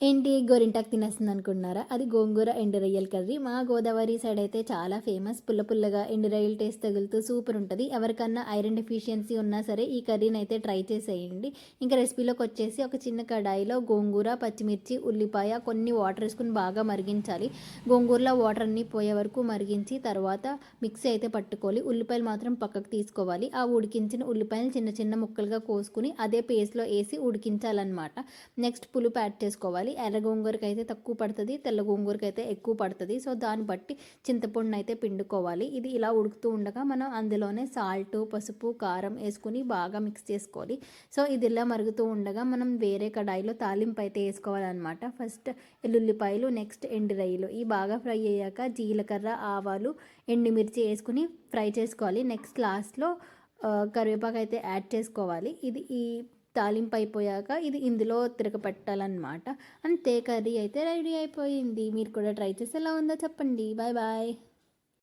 ఏంటి గోరింటాకు తినేస్తుంది అనుకుంటున్నారా? అది గోంగూర ఎండు రొయ్యల కర్రీ. మా గోదావరి సైడ్ అయితే చాలా ఫేమస్. పుల్ల పుల్లగా ఎండు రొయ్యలు టేస్ట్ తగులుతూ సూపర్ ఉంటుంది. ఎవరికన్నా ఐరన్ డెఫిషియన్సీ ఉన్నా సరే ఈ కర్రీని అయితే ట్రై చేసేయండి. ఇంకా రెసిపీలోకి వచ్చేసి ఒక చిన్న కడాయిలో గోంగూర, పచ్చిమిర్చి, ఉల్లిపాయ కొన్ని వాటర్ వేసుకుని బాగా మరిగించాలి. గోంగూరలో వాటర్ అన్నీ పోయే వరకు మరిగించి తర్వాత మిక్సీ అయితే పట్టుకోవాలి. ఉల్లిపాయలు మాత్రం పక్కకు తీసుకోవాలి. ఆ ఉడికించిన ఉల్లిపాయలు చిన్న చిన్న ముక్కలుగా కోసుకుని అదే పేస్ట్లో వేసి ఉడికించాలన్నమాట. నెక్స్ట్ పులుపు యాడ్ చేసుకోవాలి. ఎర్ర గోంగూరకి అయితే తక్కువ పడుతుంది, తెల్ల గోంగూరకి అయితే ఎక్కువ పడుతుంది. సో దాన్ని బట్టి చింతపండుని అయితే పిండుకోవాలి. ఇది ఇలా ఉడుకుతూ ఉండగా మనం అందులోనే సాల్ట్, పసుపు, కారం వేసుకుని బాగా మిక్స్ చేసుకోవాలి. సో ఇది ఇలా మరుగుతూ ఉండగా మనం వేరే కడాయిలో తాలింపు అయితే వేసుకోవాలన్నమాట. ఫస్ట్ ఎల్లుల్లిపాయలు, నెక్స్ట్ ఎండు రొయ్యలు ఈ బాగా ఫ్రై అయ్యాక జీలకర్ర, ఆవాలు, ఎండుమిర్చి వేసుకుని ఫ్రై చేసుకోవాలి. నెక్స్ట్ లాస్ట్లో కరివేపాకు అయితే యాడ్ చేసుకోవాలి. ఇది ఈ తాలింపు అయిపోయాక ఇది ఇందులో తిరగపెట్టాలన్నమాట. అంతే, కర్రీ అయితే రెడీ అయిపోయింది. మీరు కూడా ట్రై చేసి ఎలా ఉందో చెప్పండి. Bye bye.